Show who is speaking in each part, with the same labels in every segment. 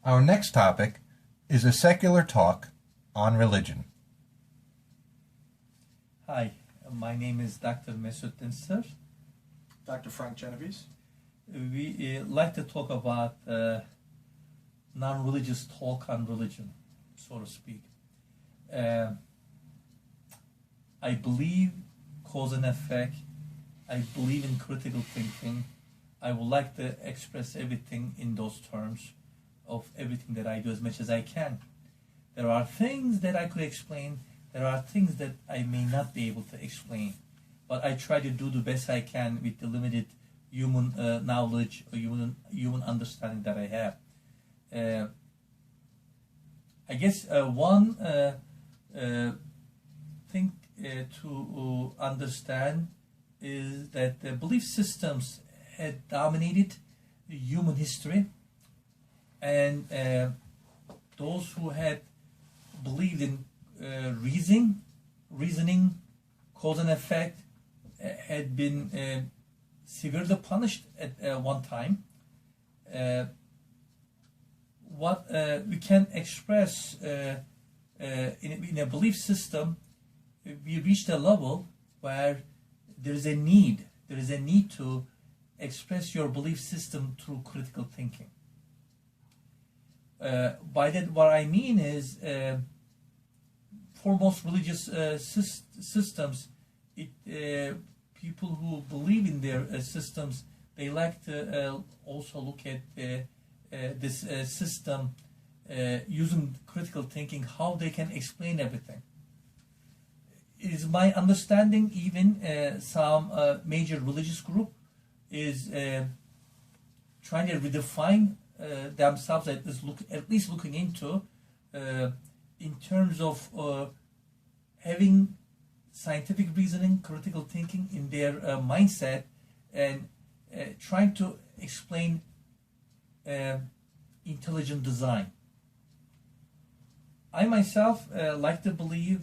Speaker 1: Our next topic is a secular talk on religion.
Speaker 2: Hi, my name is Dr. Mesut Dinsir.
Speaker 3: Dr. Frank Genovese.
Speaker 2: We like to talk about non-religious talk on religion, so to speak. I believe cause and effect. I believe in critical thinking. I would like to express everything in those terms of everything that I do as much as I can. There are things that I could explain. There are things that I may not be able to explain. But I try to do the best I can with the limited human knowledge or human understanding that I have. I guess one thing to understand is that the belief systems had dominated human history, and those who had believed in reasoning, cause and effect, had been severely punished at one time. What we can express in a belief system, we reached a level where there is a need to express your belief system through critical thinking. By that, what I mean is, for most religious systems, people who believe in their systems, they like to also look at this system using critical thinking, how they can explain everything. It is my understanding even some major religious group is trying to redefine themselves, at least looking into in terms of having scientific reasoning, critical thinking in their mindset, and trying to explain intelligent design. I myself like to believe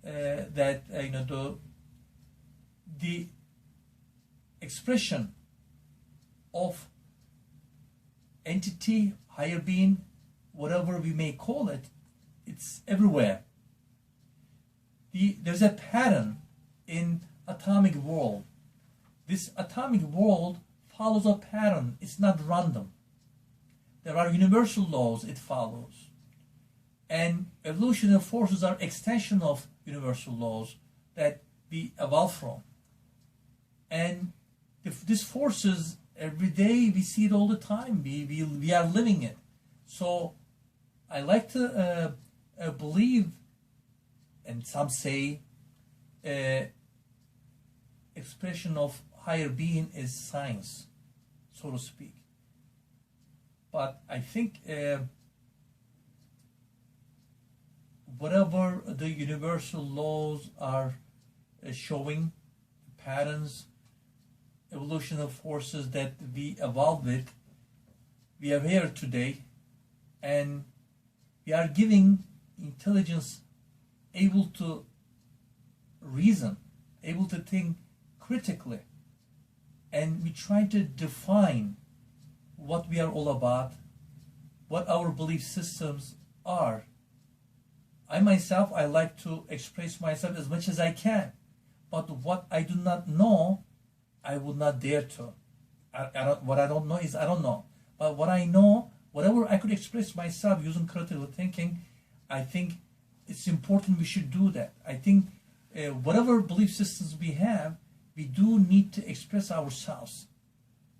Speaker 2: that the expression of entity, higher being, whatever we may call it, it's everywhere. There's a pattern in atomic world. This atomic world follows a pattern. It's not random. There are universal laws it follows. And evolutionary forces are extension of universal laws that we evolve from. And if these forces, every day we see it all the time. We are living it. So I like to believe, and some say expression of higher being is science, so to speak. But I think whatever the universal laws are showing, patterns, evolutionary forces that we evolved with, we are here today, and we are giving intelligence able to reason, able to think critically, and we try to define what we are all about, what our belief systems are. I myself, I like to express myself as much as I can, but what I do not know, I would not dare to. What I don't know is I don't know. But what I know, whatever I could express myself using critical thinking, I think it's important we should do that. I think whatever belief systems we have, we do need to express ourselves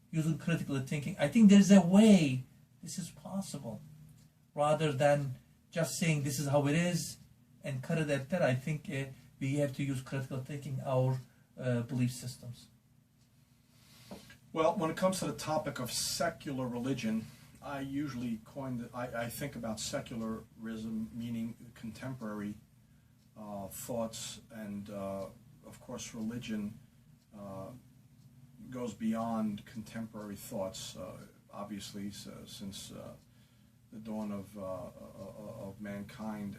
Speaker 2: using critical thinking. I think there's a way this is possible, rather than just saying this is how it is and cut it at that. I think we have to use critical thinking, our belief systems.
Speaker 3: Well, when it comes to the topic of secular religion, I usually I think about secularism, meaning contemporary thoughts, and of course religion goes beyond contemporary thoughts. Obviously, since the dawn of mankind,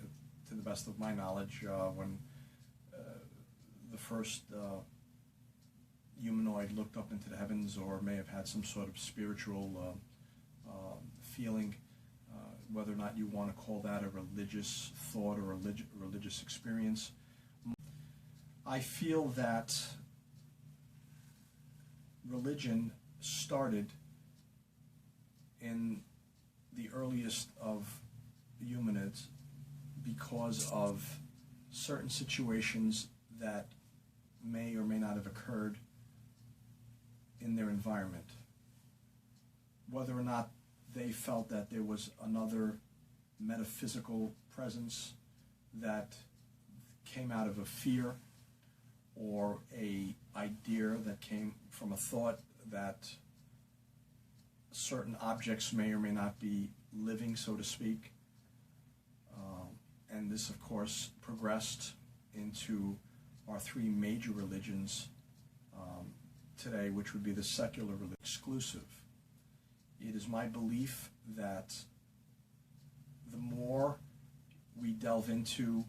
Speaker 3: to the best of my knowledge, when the first humanoid looked up into the heavens, or may have had some sort of spiritual feeling, whether or not you want to call that a religious thought or religious experience. I feel that religion started in the earliest of humanids because of certain situations that may or may not have occurred in their environment. Whether or not they felt that there was another metaphysical presence that came out of a fear or a idea that came from a thought that certain objects may or may not be living, so to speak. And this, of course, progressed into our three major religions today, which would be the secular religion exclusive. It is my belief that the more we delve into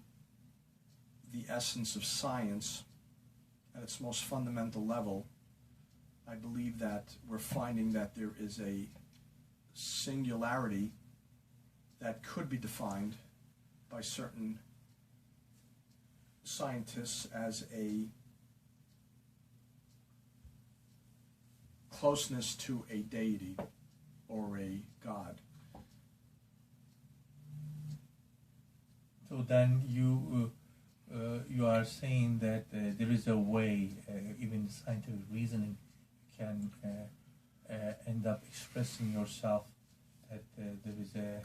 Speaker 3: the essence of science at its most fundamental level, I believe that we're finding that there is a singularity that could be defined by certain scientists as a closeness to a deity or a god.
Speaker 2: So then you are saying that there is a way, even scientific reasoning can end up expressing yourself, that there is a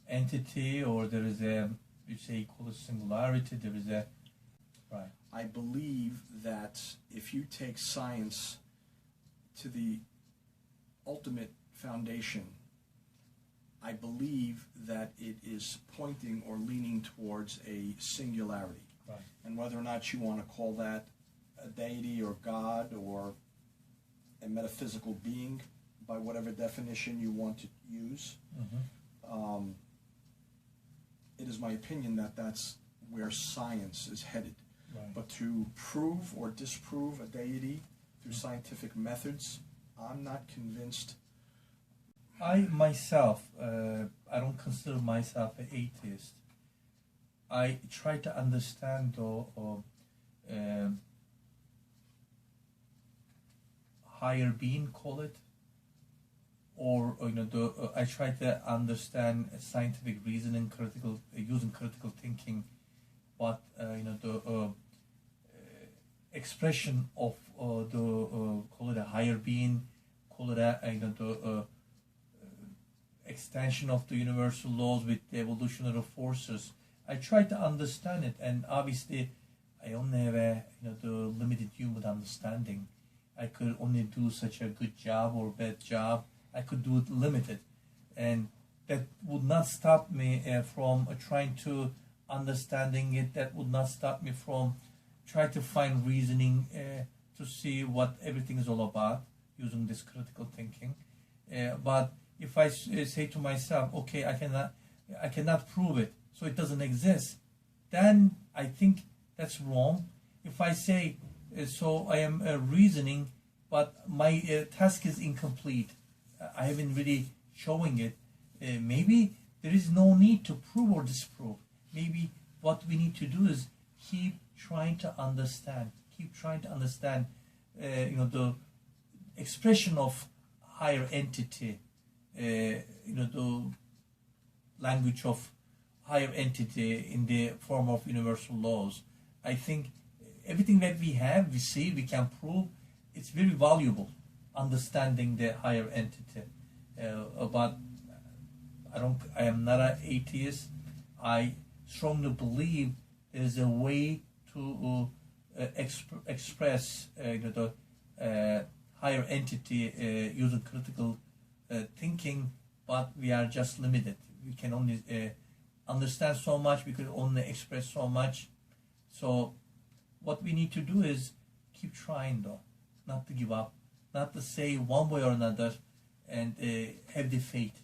Speaker 2: entity, or there is a, you say, call it singularity, there is a, right.
Speaker 3: I believe that if you take science to the ultimate foundation, I believe that it is pointing or leaning towards a singularity.
Speaker 2: Right.
Speaker 3: And whether or not you want to call that a deity or God or a metaphysical being, by whatever definition you want to use, it is my opinion that that's where science is headed.
Speaker 2: Right.
Speaker 3: But to prove or disprove a deity through scientific methods, I'm not convinced.
Speaker 2: I myself, I don't consider myself an atheist. I try to understand the higher being, call it, or I try to understand scientific reasoning, using critical thinking, but the expression of call it a higher being, call it the extension of the universal laws with the evolutionary forces. I try to understand it, and obviously I only have the limited human understanding. I could only do such a good job or bad job. I could do it limited, and that would not stop me from trying to understanding it. That would not stop me from trying to find reasoning to see what everything is all about using this critical thinking. But if I say to myself, okay, I cannot prove it, so it doesn't exist, then I think that's wrong. If I say, so I am reasoning, but my task is incomplete, I haven't really showing it, maybe there is no need to prove or disprove. Maybe what we need to do is keep trying to understand, the expression of higher entity, the language of higher entity in the form of universal laws. I think everything that we have, we see, we can prove, it's very valuable, understanding the higher entity. But I am not an atheist. I strongly believe there is a way to express the higher entity using critical thinking, but we are just limited. We can only understand so much, we can only express so much. So what we need to do is keep trying, though, not to give up, not to say one way or another, and have the faith